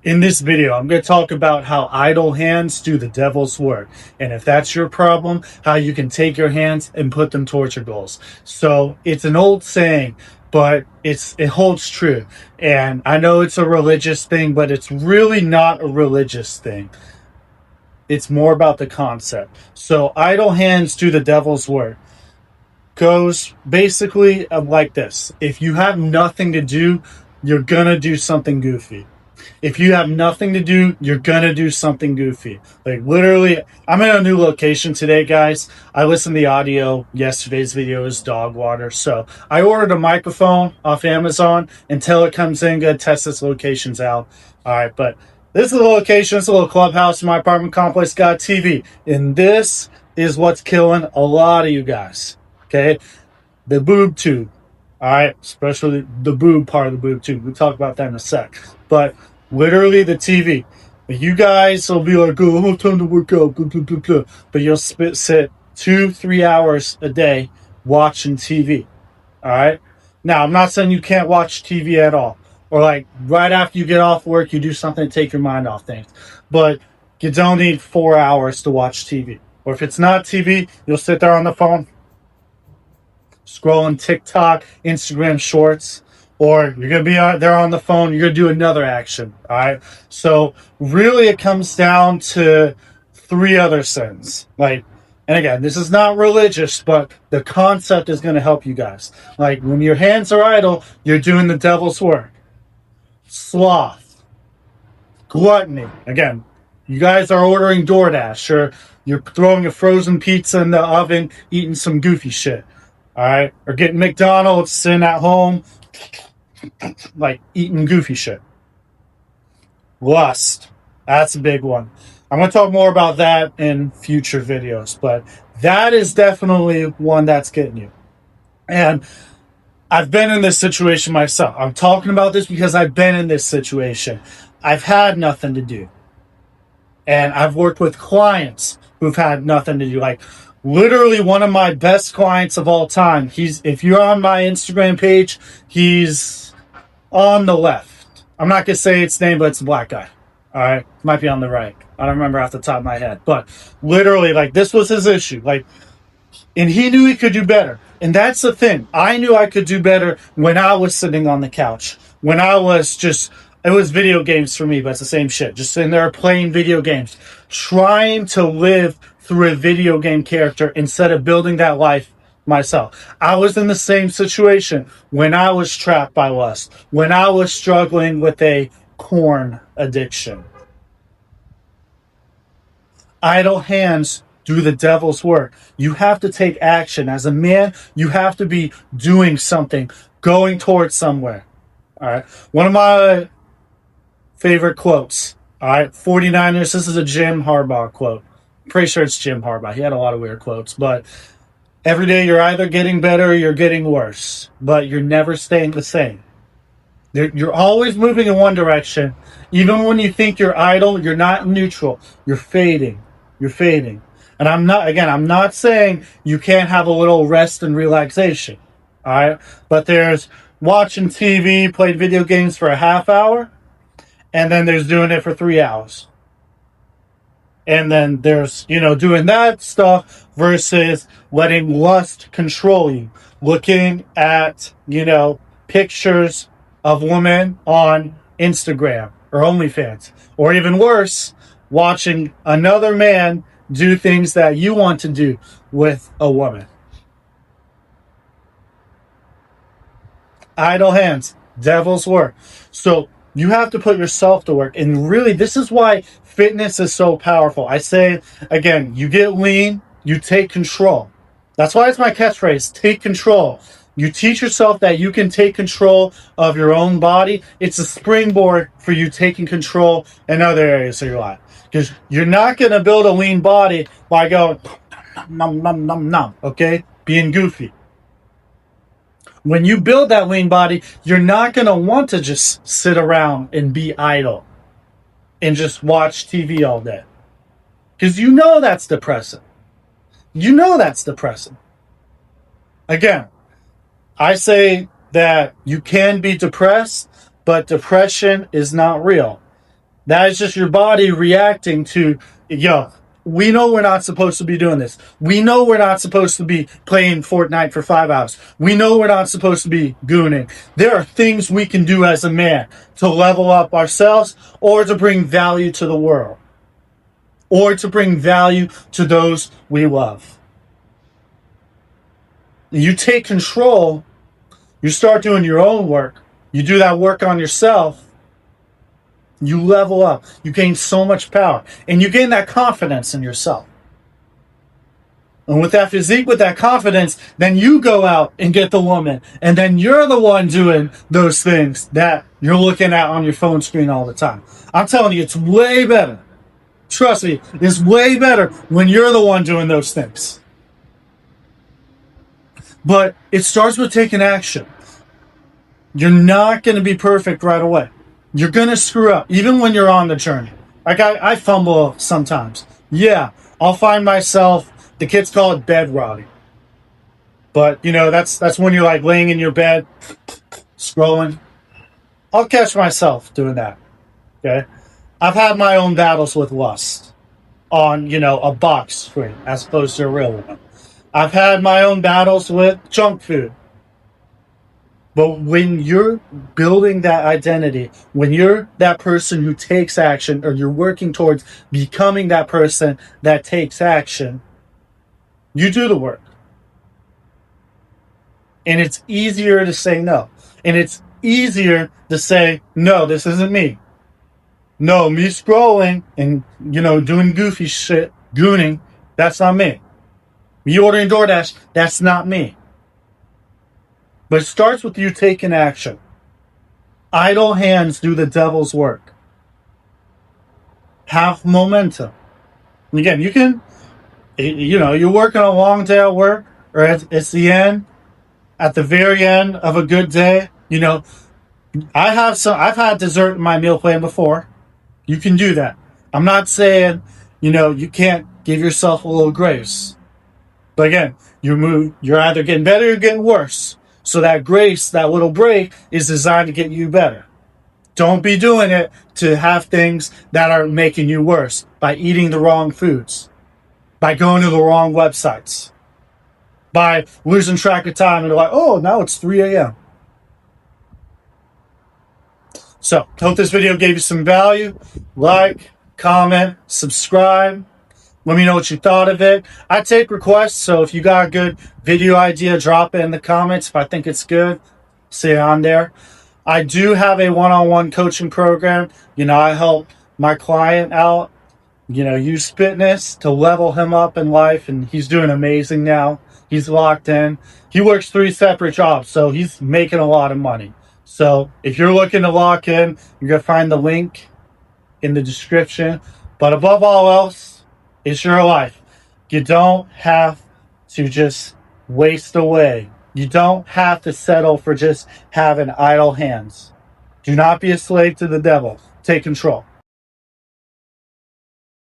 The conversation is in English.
In this video, I'm going to talk about how idle hands do the devil's work. And if that's your problem, how you can take your hands and put them towards your goals. So it's an old saying, but it holds true. And I know it's a religious thing, but it's really not a religious thing. It's more about the concept. So idle hands do the devil's work goes basically like this. If you have nothing to do, you're going to do something goofy. If you have nothing to do, you're gonna do something goofy. Like literally, I'm in a new location today, guys. I listened to the audio. Yesterday's video is dog water. So I ordered a microphone off Amazon. Until it comes in, gonna test this locations out. All right, but this is the location. It's a little clubhouse in my apartment complex. Got TV. And this is what's killing a lot of you guys. Okay? The boob tube. All right, especially the boob part of the boob tube. We'll talk about that in a sec. But literally the TV. You guys will be like, oh, I have time to work out, blah, blah, blah, blah. But you'll sit 2-3 hours a day watching TV. All right. Now, I'm not saying you can't watch TV at all. Or like right after you get off work, you do something to take your mind off things. But you don't need 4 hours to watch TV. Or if it's not TV, you'll sit there on the phone, scrolling TikTok, Instagram shorts, or you're going to be out there on the phone, you're going to do another action. All right. So really it comes down to 3 other sins. Like, and again, this is not religious, but the concept is going to help you guys. Like when your hands are idle, you're doing the devil's work. Sloth, gluttony. Again, you guys are ordering DoorDash, or you're throwing a frozen pizza in the oven, eating some goofy shit. All right. Or getting McDonald's, sitting at home, like eating goofy shit. Lust. That's a big one. I'm going to talk more about that in future videos, but that is definitely one that's getting you. And I've been in this situation myself. I'm talking about this because I've been in this situation. I've had nothing to do. And I've worked with clients who've had nothing to do. Like, literally one of my best clients of all time. If you're on my Instagram page, he's on the left. I'm not going to say its name, but it's a black guy. All right. Might be on the right. I don't remember off the top of my head. But literally, like, this was his issue. Like, and he knew he could do better. And that's the thing. I knew I could do better when I was sitting on the couch. When I was it was video games for me, but it's the same shit. Just sitting there playing video games. Trying to live through a video game character instead of building that life myself. I was in the same situation when I was trapped by lust, when I was struggling with a porn addiction. Idle hands do the devil's work. You have to take action. As a man, you have to be doing something, going towards somewhere. All right. One of my favorite quotes. All right. 49ers. This is a Jim Harbaugh quote. I'm pretty sure it's Jim Harbaugh. He had a lot of weird quotes, but every day you're either getting better or you're getting worse, but you're never staying the same. You're always moving in one direction. Even when you think you're idle, you're not neutral. You're fading. You're fading. And I'm not saying you can't have a little rest and relaxation. All right. But there's watching TV, playing video games for a half hour, and then there's doing it for 3 hours. And then there's, doing that stuff versus letting lust control you. Looking at, pictures of women on Instagram or OnlyFans. Or even worse, watching another man do things that you want to do with a woman. Idle hands, devil's work. So you have to put yourself to work. And really, this is why fitness is so powerful. I say, again, you get lean, you take control. That's why it's my catchphrase, take control. You teach yourself that you can take control of your own body. It's a springboard for you taking control in other areas of your life. Because you're not going to build a lean body by going, nom, nom, nom, nom, okay? Being goofy. When you build that lean body, you're not going to want to just sit around and be idle and just watch TV all day. Because that's depressing. That's depressing. Again, I say that you can be depressed, but depression is not real. That is just your body reacting to, yo, we know we're not supposed to be doing this. We know we're not supposed to be playing Fortnite for 5 hours. We know we're not supposed to be gooning. There are things we can do as a man to level up ourselves or to bring value to the world or to bring value to those we love. You take control, you start doing your own work, you do that work on yourself, you level up, you gain so much power, and you gain that confidence in yourself. And with that physique, with that confidence, then you go out and get the woman, and then you're the one doing those things that you're looking at on your phone screen all the time. I'm telling you, it's way better. Trust me, it's way better when you're the one doing those things. But it starts with taking action. You're not going to be perfect right away. You're going to screw up, even when you're on the journey. Like I fumble sometimes. Yeah, I'll find myself, the kids call it bed rotting. But, that's when you're like laying in your bed, scrolling. I'll catch myself doing that. Okay? I've had my own battles with lust on, a box screen as opposed to a real one. I've had my own battles with junk food. But when you're building that identity, when you're that person who takes action, or you're working towards becoming that person that takes action, you do the work. And it's easier to say no. And it's easier to say, no, this isn't me. No, me scrolling and, doing goofy shit, gooning, that's not me. Me ordering DoorDash, that's not me. But it starts with you taking action. Idle hands do the devil's work. Have momentum. And again, you can, you're working a long day at work, or it's the end, at the very end of a good day. I've had dessert in my meal plan before. You can do that. I'm not saying, you can't give yourself a little grace. But again, you're either getting better or getting worse. So that grace, that little break, is designed to get you better. Don't be doing it to have things that are making you worse by eating the wrong foods, by going to the wrong websites, by losing track of time and you're like, oh, now it's 3 a.m. So, hope this video gave you some value. Like, comment, subscribe. Let me know what you thought of it. I take requests, so if you got a good video idea, drop it in the comments. If I think it's good, say it on there. I do have a one-on-one coaching program. I help my client out, use fitness to level him up in life, and he's doing amazing now. He's locked in. He works 3 separate jobs, so he's making a lot of money. So if you're looking to lock in, you're going to find the link in the description. But above all else, it's your life. You don't have to just waste away. You don't have to settle for just having idle hands. Do not be a slave to the devil. Take control.